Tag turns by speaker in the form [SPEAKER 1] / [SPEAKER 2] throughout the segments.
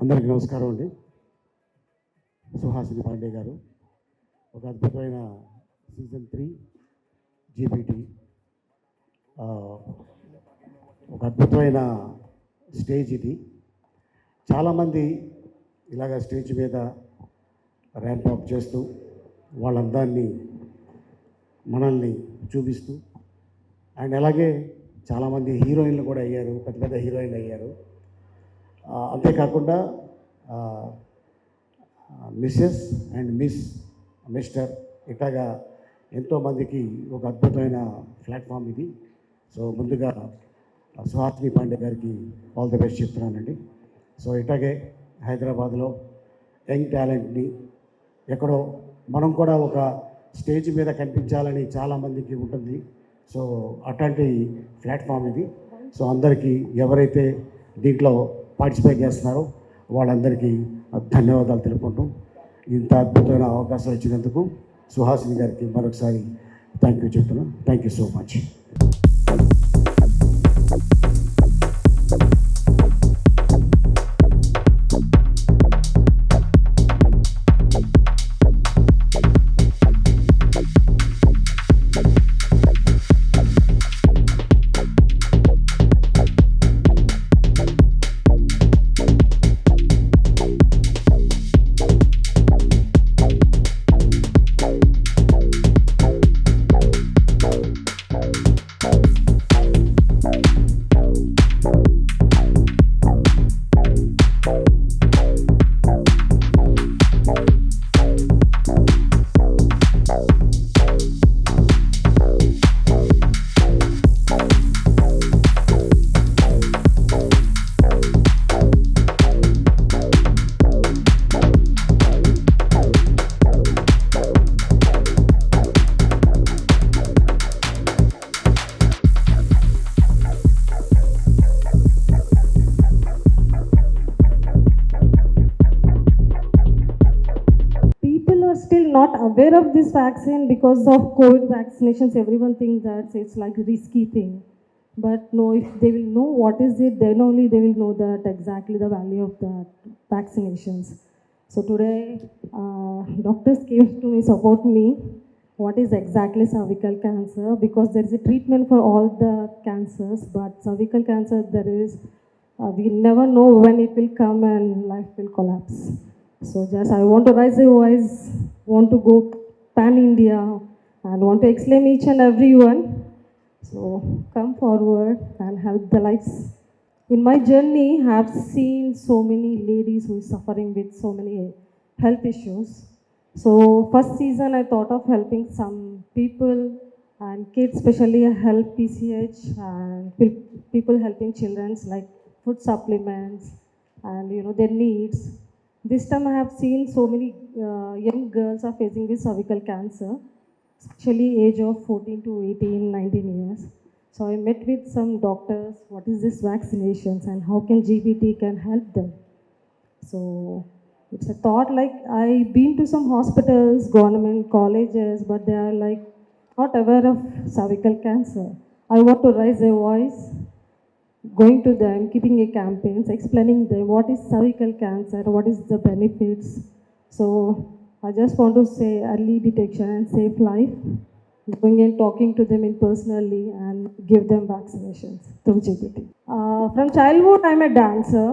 [SPEAKER 1] అందరికీ నమస్కారం అండి. సుహాసిని పాండే గారు ఒక అద్భుతమైన సీజన్ 3 జీపీటీ, ఒక అద్భుతమైన స్టేజ్ ఇది. చాలామంది ఇలాగ స్టేజ్ మీద ర్యాంప్ అప్ చేస్తూ వాళ్ళందరినీ మనల్ని చూపిస్తూ అండ్ అలాగే చాలామంది హీరోయిన్లు కూడా అయ్యారు, పెద్ద పెద్ద హీరోయిన్లు అయ్యారు. అంతేకాకుండా మిస్సెస్ అండ్ మిస్టర్ ఇట్లాగా ఎంతోమందికి ఒక అద్భుతమైన ప్లాట్ఫామ్ ఇది. సో ముందుగా సుహాసిని పాండే గారికి ఆల్ ది బెస్ట్ చెప్తున్నానండి. సో ఇట్లాగే హైదరాబాద్లో యంగ్ టాలెంట్ని ఎక్కడో మనం కూడా ఒక స్టేజ్ మీద కనిపించాలని చాలామందికి ఉంటుంది. సో అట్లాంటి ప్లాట్ఫామ్ ఇది. సో అందరికీ ఎవరైతే దీంట్లో పార్టిసిపేట్ చేస్తున్నారో వాళ్ళందరికీ ధన్యవాదాలు తెలుపుకుంటూ ఇంత అద్భుతమైన అవకాశం ఇచ్చినందుకు సుహాసిని గారికి మరొకసారి థ్యాంక్ యూ చెప్తున్నాను. Thank you so much.
[SPEAKER 2] Still not aware of this vaccine because of COVID vaccinations. Everyone thinks that it's like a risky thing. But no, if they will know what is it, then only they will know that exactly the value of the vaccinations. So today, doctors came to me, support me. What is exactly cervical cancer? Because there is a treatment for all the cancers, but cervical cancer, we never know when it will come and life will collapse. So just I want to raise a voice, want to go pan-India and want to exclaim each and everyone. So come forward and help the lives. In my journey, I have seen so many ladies who are suffering with so many health issues. So first season I thought of helping some people and kids, especially help PCH and people helping children like food supplements and their needs. This time I have seen so many young girls are facing this cervical cancer, especially age of 14 to 18, 19 years. So I met with some doctors, what is this vaccinations and how can GBT can help them. So it's a thought like I've been to some hospitals, government colleges, but they are like not aware of cervical cancer. I want to raise a voice, going to them, keeping a campaigns, explaining them what is cervical cancer, what is the benefits. So I just want to say early detection and save life, going and talking to them in personally and give them vaccinations through GPT. From childhood, I'm a dancer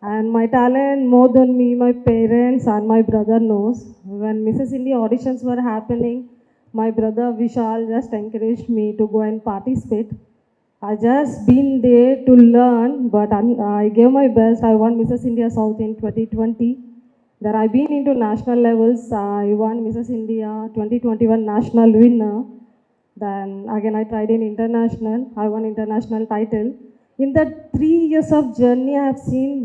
[SPEAKER 2] and my talent more than me, my parents and my brother knows. When Mrs. India auditions were happening, my brother Vishal just encouraged me to go and participate. I just been there to learn, but I gave my best. I won Mrs. India South in 2020. Then I've been into national levels. I won Mrs. India 2021 national winner. Then again I tried in international. I won international title. In that 3 years of journey, I have seen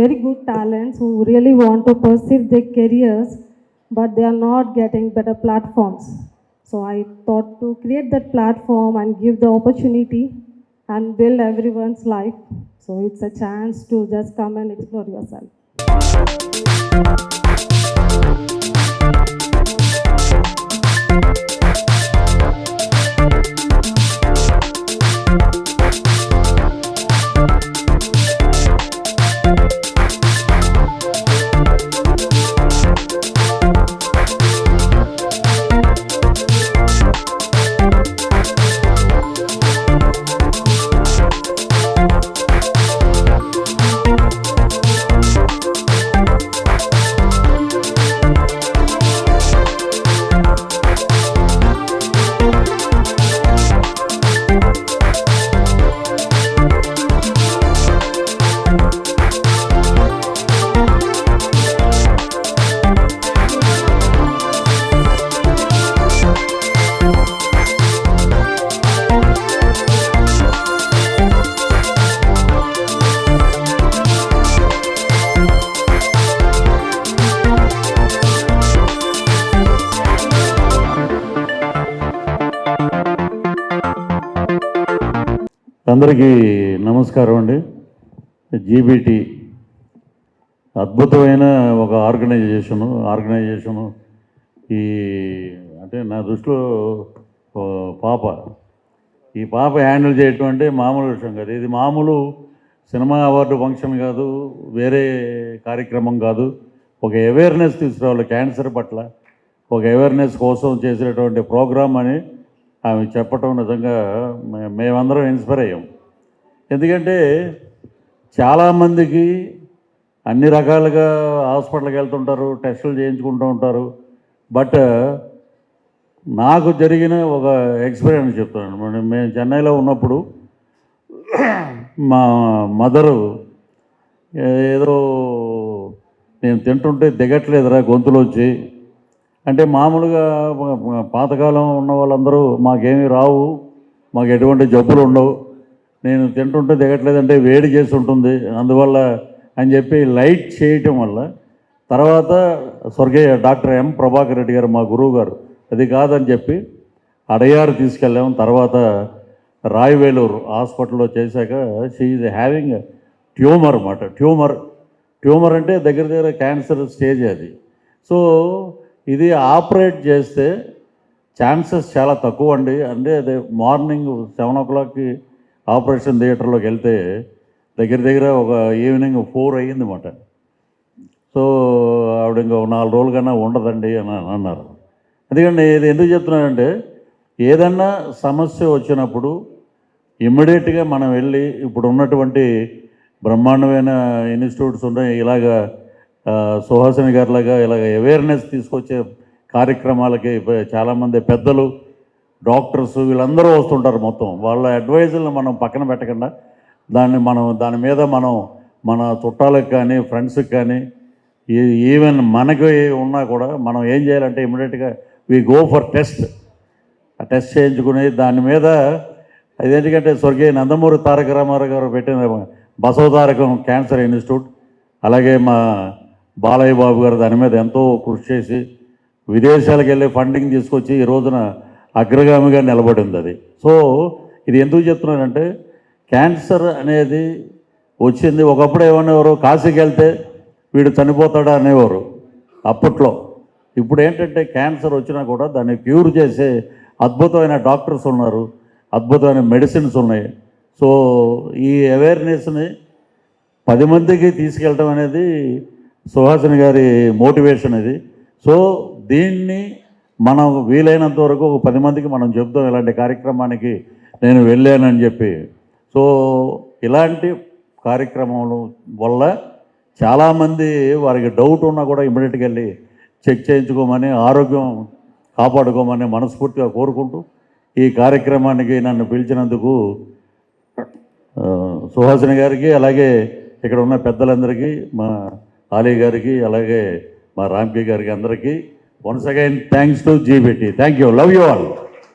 [SPEAKER 2] very good talents who really want to pursue their careers, but they are not getting better platforms. So I thought to create that platform and give the opportunity and build everyone's life. So it's a chance to just come and explore yourself.
[SPEAKER 3] అందరికీ నమస్కారం అండి. జీబీటీ అద్భుతమైన ఒక organisation ఈ అంటే నా దృష్టిలో ఈ పాప హ్యాండిల్ చేయటం అంటే మామూలు విషయం కాదు. ఇది మామూలు సినిమా అవార్డు ఫంక్షన్ కాదు, వేరే కార్యక్రమం కాదు. ఒక అవేర్నెస్ తీసుకురావాలి క్యాన్సర్ పట్ల, ఒక అవేర్నెస్ కోసం చేసినటువంటి ప్రోగ్రామ్ అని ఆమె చెప్పటం నిజంగా మేమందరం ఇన్స్పైర్ అయ్యాం. ఎందుకంటే చాలామందికి అన్ని రకాలుగా హాస్పిటల్కి వెళ్తుంటారు, టెస్టులు చేయించుకుంటూ ఉంటారు. బట్ నాకు జరిగిన ఒక ఎక్స్పీరియన్స్ చెప్తున్నాను. మేము చెన్నైలో ఉన్నప్పుడు మా మదరు ఏదో నేను తింటుంటే దిగట్లేదురా గొంతులోంచి అంటే, మామూలుగా పాతకాలం ఉన్న వాళ్ళందరూ మాకేమీ రావు, మాకు ఎటువంటి జబ్బులు ఉండవు, నేను తింటుంటే దిగట్లేదంటే వేడి చేసి ఉంటుంది అందువల్ల అని చెప్పి లైట్ చేయటం వల్ల తర్వాత స్వర్గీయ డాక్టర్ ఎం ప్రభాకర్ రెడ్డి గారు మా గురువు గారు అది కాదని చెప్పి అడయారు తీసుకెళ్ళాము. తర్వాత రాయవేలూరు హాస్పిటల్లో చేశాక షీ ఈజ్ హ్యావింగ్ ట్యూమర్ అన్నమాట. ట్యూమర్ అంటే దగ్గర క్యాన్సర్ స్టేజ్ అది. సో ఇది ఆపరేట్ చేస్తే ఛాన్సెస్ చాలా తక్కువ అండి. అంటే అదే మార్నింగ్ 7 o'clockకి ఆపరేషన్ థియేటర్లోకి వెళ్తే దగ్గర ఒక ఈవినింగ్ 4 అయ్యిందన్నమాట. సో ఆవిడ ఇంకో 4 రోజుల కన్నా ఉండదండి అని అన్నారు. ఎందుకంటే ఇది ఎందుకు చెప్తున్నానంటే, ఏదన్నా సమస్య వచ్చినప్పుడు ఇమ్మీడియట్గా మనం వెళ్ళి ఇప్పుడు ఉన్నటువంటి బ్రహ్మాండమైన ఇన్స్టిట్యూట్స్ ఉన్నాయి, ఇలాగా సుహాసిని గారిలాగా ఇలాగ అవేర్నెస్ తీసుకొచ్చే కార్యక్రమాలకి చాలామంది పెద్దలు, డాక్టర్స్ వీళ్ళందరూ వస్తుంటారు. మొత్తం వాళ్ళ అడ్వైజులను మనం పక్కన పెట్టకుండా దాని మీద మనం మన చుట్టాలకు కానీ ఫ్రెండ్స్కి కానీ ఈవెన్ మనకి ఉన్నా కూడా మనం ఏం చేయాలంటే ఇమ్మీడియట్గా వి గో ఫర్ టెస్ట్. ఆ టెస్ట్ చేయించుకుని దాని మీద అదేంటంటే స్వర్గీయ నందమూరి తారక రామారావు గారు పెట్టిన బసవతారకం క్యాన్సర్ ఇన్స్టిట్యూట్, అలాగే మా బాలయ్య బాబు గారు దాని మీద ఎంతో కృషి చేసి విదేశాలకు వెళ్ళి ఫండింగ్ తీసుకొచ్చి ఈ రోజున అగ్రగామిగా నిలబడింది అది. సో ఇది ఎందుకు చెప్తున్నానంటే, క్యాన్సర్ అనేది వచ్చింది. ఒకప్పుడు ఏమనేవారు, కాశీకి వెళ్తే వీడు చనిపోతాడా అనేవారు అప్పట్లో. ఇప్పుడు ఏంటంటే క్యాన్సర్ వచ్చినా కూడా దాన్ని క్యూర్ చేసే అద్భుతమైన డాక్టర్స్ ఉన్నారు, అద్భుతమైన మెడిసిన్స్ ఉన్నాయి. సో ఈ అవేర్నెస్ని 10 మందికి తీసుకెళ్ళటం అనేది సుహాసిని గారి మోటివేషన్ ఇది. సో దీన్ని మనం వీలైనంత వరకు ఒక 10 మందికి మనం చెప్తాం ఇలాంటి కార్యక్రమానికి నేను వెళ్ళానని చెప్పి. సో ఇలాంటి కార్యక్రమాల వల్ల చాలామంది వారికి డౌట్ ఉన్నా కూడా ఇమ్మీడియట్గా వెళ్ళి చెక్ చేయించుకోమని, ఆరోగ్యం కాపాడుకోమని మనస్ఫూర్తిగా కోరుకుంటూ ఈ కార్యక్రమానికి నన్ను పిలిచినందుకు సుహాసిని గారికి, అలాగే ఇక్కడ ఉన్న పెద్దలందరికీ, మా ఆలీ గారికి, అలాగే మా రామ్కి గారికి అందరికీ once again thanks to జీబీటీ. Thank you. Love you all.